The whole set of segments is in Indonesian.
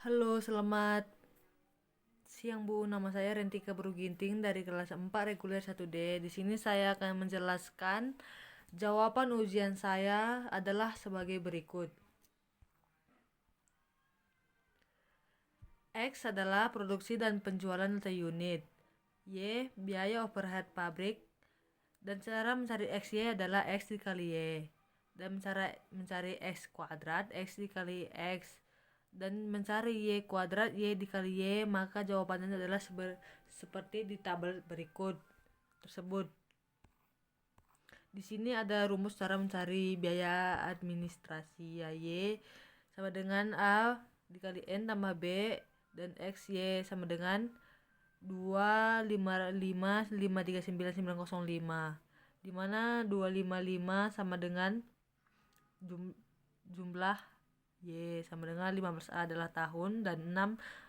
Halo, selamat siang Bu. Nama saya Rentika Beruginting dari kelas 4 reguler 1D. Di sini saya akan menjelaskan jawaban ujian saya adalah sebagai berikut. X adalah produksi dan penjualan nilai unit. Y, biaya overhead pabrik. Dan cara mencari XY adalah X dikali Y. Dan cara mencari X kuadrat, X dikali X. Dan mencari Y kuadrat, Y dikali Y, maka jawabannya adalah seperti di tabel berikut tersebut. Di sini ada rumus cara mencari biaya administrasi, ya. Y sama dengan A dikali N tambah B, dan X Y sama dengan 255539905, di mana 255 sama dengan jumlah Y sama dengan 15A adalah tahun, dan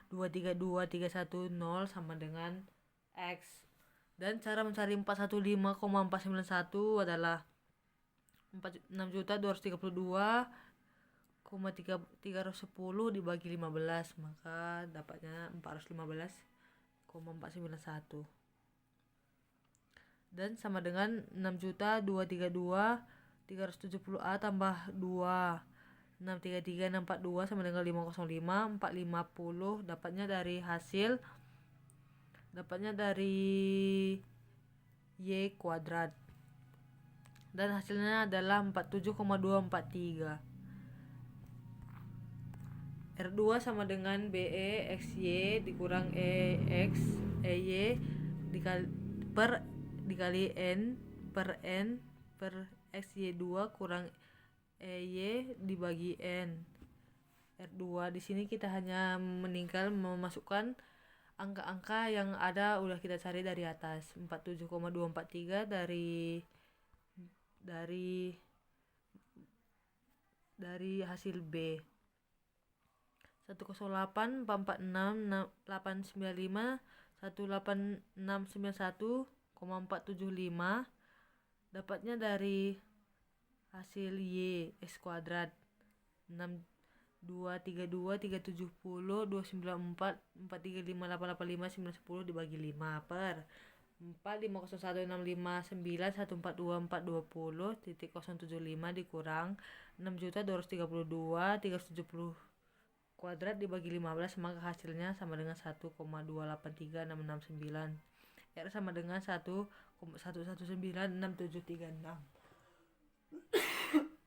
6232310 sama dengan X. Dan cara mencari 415,491 adalah 6.232.310 dibagi 15, maka dapatnya 415,491. Dan sama dengan 6.232.370A tambah 2, 633.642 sama dengan 505, 450. Dapatnya dari Y kuadrat, dan hasilnya adalah 47,243. R2 sama dengan BE XY dikurang EX EY dikali N per N per XY2 kurang EY dibagi N. R2 di sini kita hanya meninggal memasukkan angka-angka yang ada udah kita cari dari atas. 47,243 dari hasil B. 108 446 895 18691,475 dapatnya dari hasil Y X kuadrat 6.232.370.294.435.885.910 dibagi 5 per 4501659142420.075 dikurang 6.232.370 kuadrat dibagi 15, maka hasilnya sama dengan 1,283669. R sama dengan 1,1196736.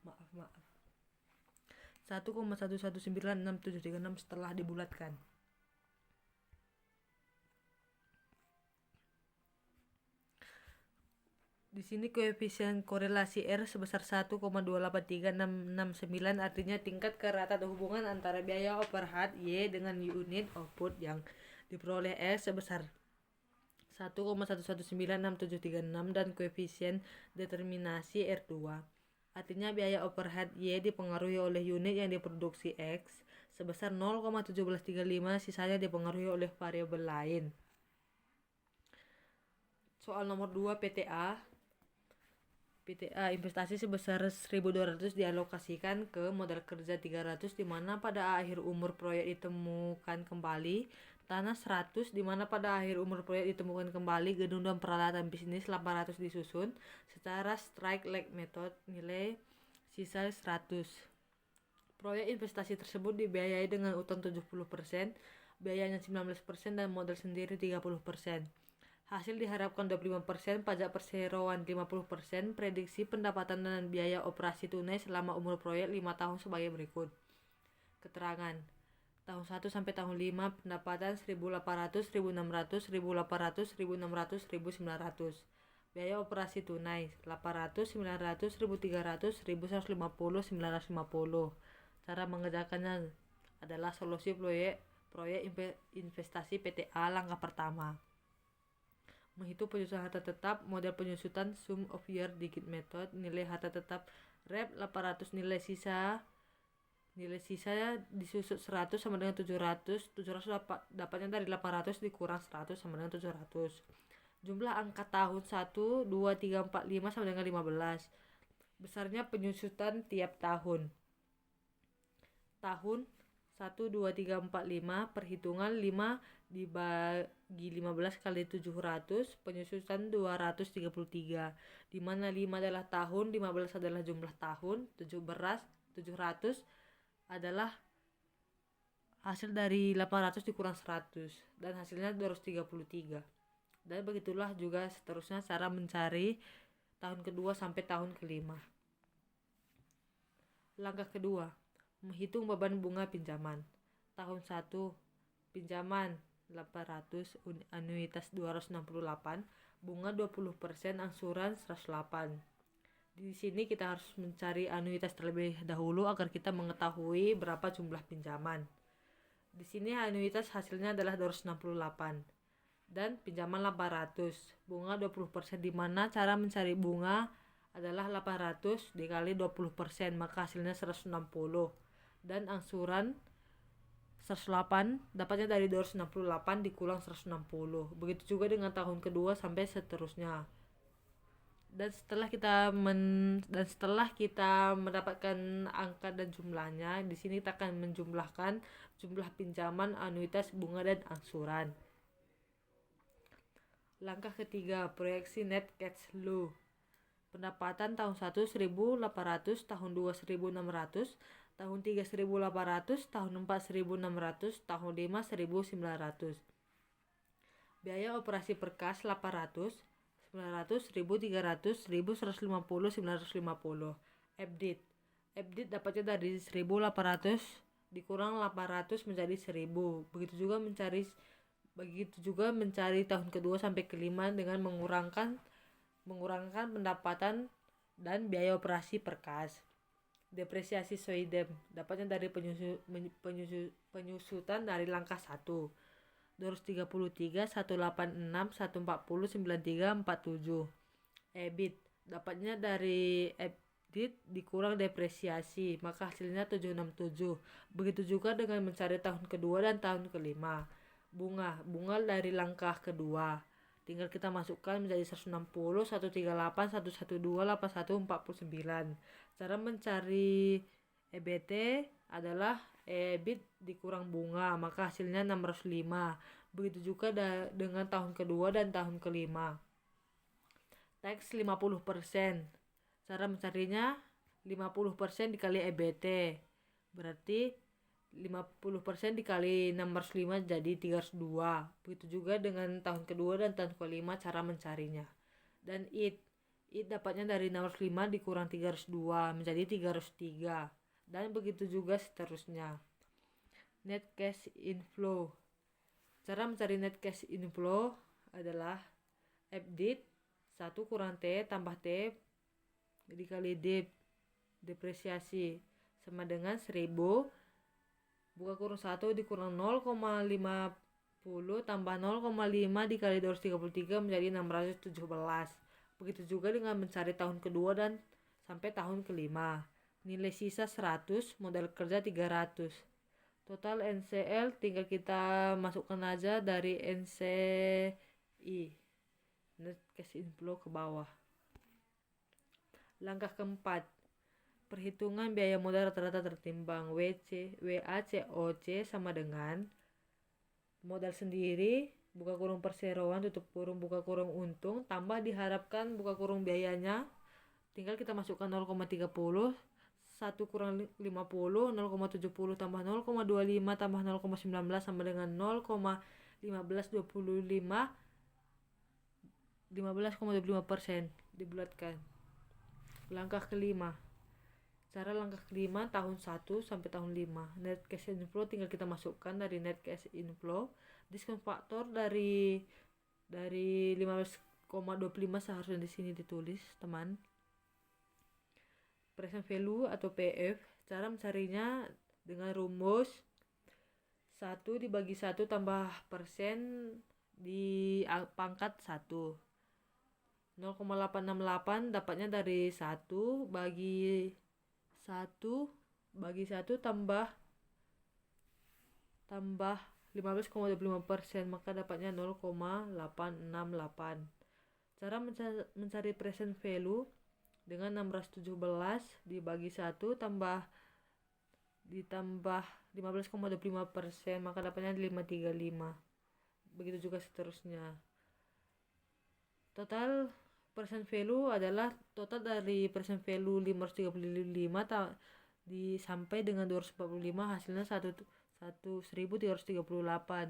maaf 1,1196736 setelah dibulatkan. Di sini koefisien korelasi R sebesar 1,283669, artinya tingkat keratan hubungan antara biaya overhead Y dengan unit output yang diperoleh R sebesar 1,1196736 dan koefisien determinasi R2. Artinya biaya overhead Y dipengaruhi oleh unit yang diproduksi X sebesar 0,1735, sisanya dipengaruhi oleh variabel lain. Soal nomor 2 PTA investasi sebesar 1.200 dialokasikan ke modal kerja 300, di mana pada akhir umur proyek ditemukan kembali tanah 100, di mana pada akhir umur proyek ditemukan kembali gedung dan peralatan bisnis 800 disusun secara strike leg method, nilai sisa 100. Proyek investasi tersebut dibiayai dengan utang 70%, biayanya 19%, dan modal sendiri 30%. Hasil diharapkan 25%, pajak perseroan 50%, prediksi pendapatan dan biaya operasi tunai selama umur proyek 5 tahun sebagai berikut. Keterangan. Tahun 1 sampai tahun 5 pendapatan 1.800, 1.600, 1.800, 1.600, 1.900. Biaya operasi tunai 800, 900, 1.300, 1.150, 950. Cara mengerjakannya adalah solusi proyek investasi PTA langkah pertama. Menghitung penyusutan harta tetap, model penyusutan sum of year digit method, nilai harta tetap rep 800, nilai sisa disusut 100 sama dengan 700 dapatnya dari 800 dikurang 100 sama dengan 700. Jumlah angka tahun 1, 2, 3, 4, 5 sama dengan 15. Besarnya penyusutan tiap tahun. Tahun 1, 2, 3, 4, 5. Perhitungan 5 dibagi 15 kali 700, penyusutan 233. Di mana 5 adalah tahun, 15 adalah jumlah tahun, 700 adalah hasil dari 800 dikurang 100 dan hasilnya 233. Dan begitulah juga seterusnya cara mencari tahun kedua sampai tahun kelima. Langkah kedua, menghitung beban bunga pinjaman. Tahun 1, pinjaman 800, anuitas 268, bunga 20%, angsuran 108. Di sini kita harus mencari anuitas terlebih dahulu agar kita mengetahui berapa jumlah pinjaman. Di sini anuitas hasilnya adalah 268 dan pinjaman 800, bunga 20%, di mana cara mencari bunga adalah 800 dikali 20%, maka hasilnya 160, dan angsuran 108 dapatnya dari 268 dikurang 160. Begitu juga dengan tahun kedua sampai seterusnya. Dan setelah kita mendapatkan angka dan jumlahnya, di sini kita akan menjumlahkan jumlah pinjaman, anuitas, bunga, dan angsuran. Langkah ketiga, proyeksi net cash flow. Pendapatan tahun 1 1.800, tahun 2 1.600, tahun 3 1.800, tahun 4 1.600, tahun 5 1.900. Biaya operasi per kas 800, 900, 1.300, 1.150, 950. EBIT dapatnya dari 1.800 dikurang 800 menjadi 1.000. Begitu juga mencari tahun kedua sampai kelima dengan mengurangkan pendapatan dan biaya operasi per kas. Depresiasi SOIDEM dapatnya dari penyusutan dari langkah 1. 233, 186, 140, 93, 47. EBIT dapatnya dari EBIT dikurang depresiasi, maka hasilnya 767. Begitu juga dengan mencari tahun kedua dan tahun kelima. Bunga dari langkah kedua tinggal kita masukkan menjadi 160, 138, 112, 81, 49. Cara mencari EBT adalah EBIT dikurang bunga, maka hasilnya 605. Begitu juga dengan tahun kedua dan tahun kelima. Tax 50%. Cara mencarinya 50% dikali EBT, berarti 50% dikali 605 jadi 302. Begitu juga dengan tahun kedua dan tahun kelima cara mencarinya. Dan IT dapatnya dari 605 dikurang 302 menjadi 303. Dan begitu juga seterusnya. Net cash inflow. Cara mencari net cash inflow adalah EBIT 1 kurang T tambah T dikali depresiasi sama dengan 1000 buka kurung 1 dikurang 0,50 tambah 0,5 dikali 233 menjadi 617. Begitu juga dengan mencari tahun kedua dan sampai tahun kelima. Nilai sisa 100, modal kerja 300. Total NCL tinggal kita masukkan aja dari NCI, net cash inflow, ke bawah. Langkah keempat, perhitungan biaya modal rata-rata tertimbang. WACOC sama dengan modal sendiri buka kurung perseroan tutup kurung buka kurung untung tambah diharapkan buka kurung biayanya, tinggal kita masukkan 0,30, 1 kurang 50, 0,70 tambah 0,25 tambah 0,19 sama dengan 0,1525, 15,25% dibulatkan. Langkah kelima, tahun 1 sampai tahun 5. Net cash inflow tinggal kita masukkan dari net cash inflow. Diskon faktor dari 15,25 seharusnya di sini ditulis, teman. Present value atau PF, cara mencarinya dengan rumus 1 dibagi 1 tambah persen di pangkat 1. 0,868 dapatnya dari 1 bagi 1 tambah 15,25%, maka dapatnya 0,868. Cara mencari present value dengan 617 dibagi 1 tambah ditambah 15,25%, maka dapatnya 535. Begitu juga seterusnya. Total percent value adalah total dari percent value 535 sampai dengan 245, hasilnya 1338.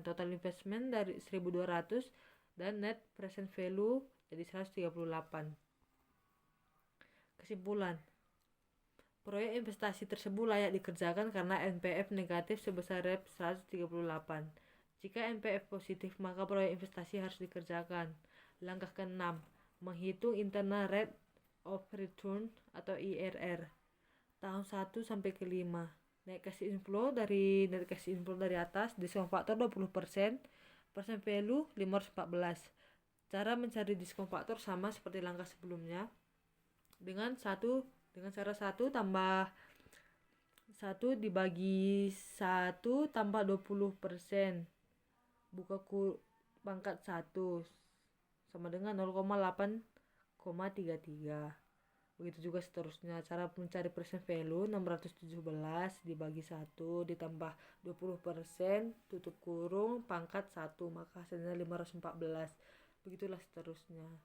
Total investment dari 1200 dan net present value jadi 138. Kesimpulan, proyek investasi tersebut layak dikerjakan karena NPF negatif sebesar Rp 138. Jika NPF positif, maka proyek investasi harus dikerjakan. Langkah ke-6, menghitung internal rate of return atau IRR tahun 1 sampai ke 5. Net cash inflow dari atas, diskon faktor 20%, percent value 514. Cara mencari diskon faktor sama seperti langkah sebelumnya. Dengan cara 1 tambah 1 dibagi 1 tambah 20%. Buka pangkat 1 sama dengan 0,8,33. Begitu juga seterusnya. Cara mencari percent value 617 dibagi 1 ditambah 20% tutup kurung pangkat 1, maka hasilnya 514. Begitulah seterusnya.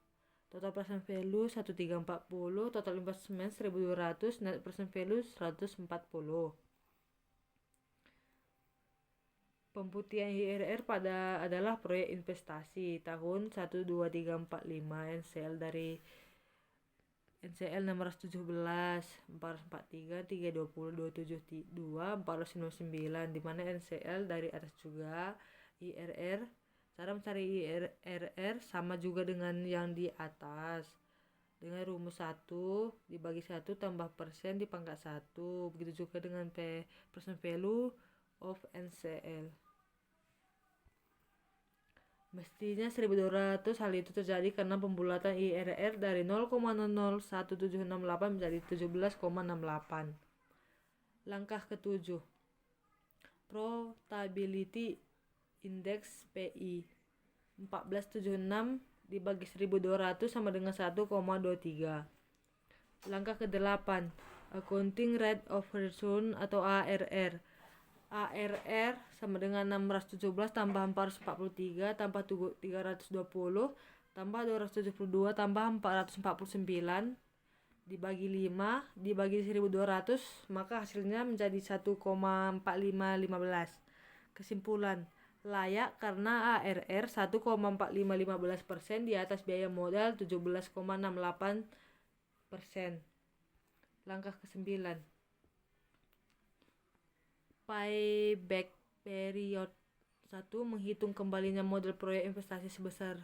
Total percent value 1340, total investment 1200, net percent value 140. Pembuktian IRR adalah proyek investasi tahun 1, 2, 3, 4, 5. NCL dari NCL 617, 443, 320, 272, 499, dimana NCL dari atas juga. IRR, cara mencari IRR sama juga dengan yang di atas, dengan rumus 1 dibagi 1 tambah persen di pangkat 1. Begitu juga dengan percent value of NCL. Mestinya 1200. Hal itu terjadi karena pembulatan IRR dari 0,001768 menjadi 17,68. Langkah ke-7, Profitability Index PI 1476 dibagi 1200 sama dengan 1,23. Langkah ke-8, Accounting Rate of Return atau ARR. ARR sama dengan 617 tambah 443 tambah 320 tambah 272 tambah 449 dibagi 5 dibagi 1200, maka hasilnya menjadi 1,4515. Kesimpulan, layak karena ARR 1,4515% di atas biaya modal 17,68%. Langkah ke-9, payback period 1, menghitung kembalinya modal proyek investasi sebesar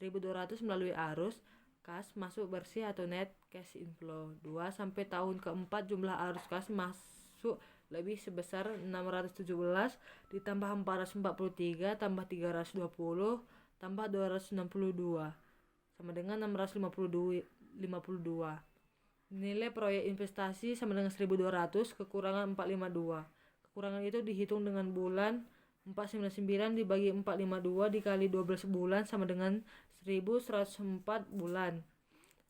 1200 melalui arus kas masuk bersih atau net cash inflow. 2, sampai tahun keempat jumlah arus kas masuk lebih sebesar 617 ditambah 443 tambah 320 tambah 262 sama dengan 652. Nilai proyek investasi sama dengan 1200 kekurangan 452. Kekurangan itu dihitung dengan bulan. 499 dibagi 452 dikali 12 bulan sama dengan 1104 bulan.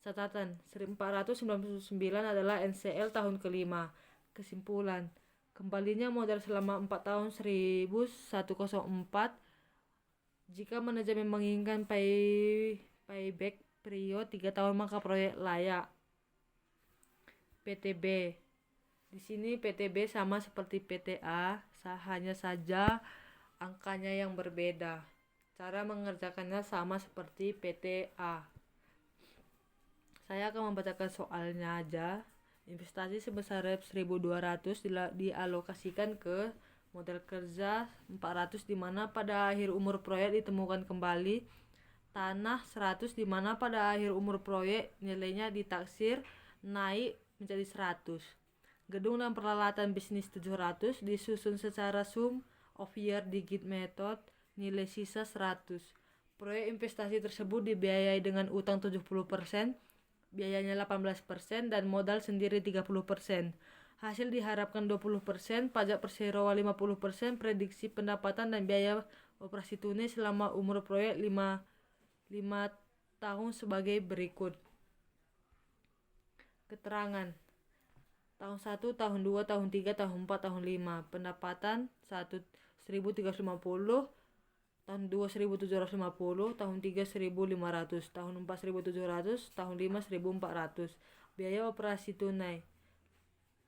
Catatan, 1499 adalah NCL tahun kelima. Kesimpulan, kembalinya modal selama 4 tahun 1104. Jika manajemen menginginkan payback period 3 tahun, maka proyek layak. PTB. Di sini PTB sama seperti PTA, hanya saja angkanya yang berbeda. Cara mengerjakannya sama seperti PTA. Saya akan membacakan soalnya aja. Investasi sebesar 1.200 dialokasikan ke modal kerja 400 di mana pada akhir umur proyek ditemukan kembali tanah 100 di mana pada akhir umur proyek nilainya ditaksir naik menjadi 100. Gedung dan peralatan bisnis 700 disusun secara sum of year digit method, nilai sisa 100. Proyek investasi tersebut dibiayai dengan utang 70%, biayanya 18% dan modal sendiri 30%. Hasil diharapkan 20%, pajak perseroan 50%, prediksi pendapatan dan biaya operasi tunai selama umur proyek 5 tahun sebagai berikut. Keterangan. tahun 1, tahun 2, tahun 3, tahun 4, tahun 5. Pendapatan 1 1.350, tahun 2 1.750, tahun 3 1.500, tahun 4 1.700, tahun 5 1.400. Biaya operasi tunai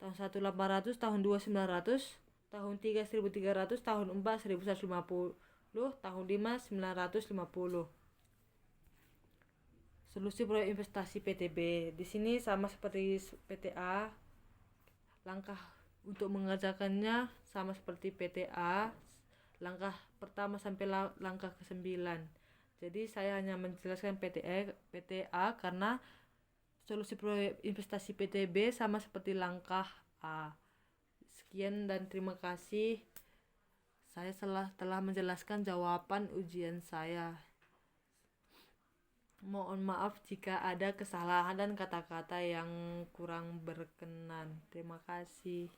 tahun 1 800, tahun 2 900, tahun 3 1.300, tahun 4 1.150, tahun 5 950. Solusi proyek investasi PTB. Di sini sama seperti PTA. Langkah untuk mengerjakannya sama seperti PTA. Langkah pertama sampai langkah ke-9. Jadi saya hanya menjelaskan PTA karena solusi proyek investasi PTB sama seperti langkah A. Sekian dan terima kasih. Saya telah menjelaskan jawaban ujian saya. Mohon maaf jika ada kesalahan dan kata-kata yang kurang berkenan. Terima kasih.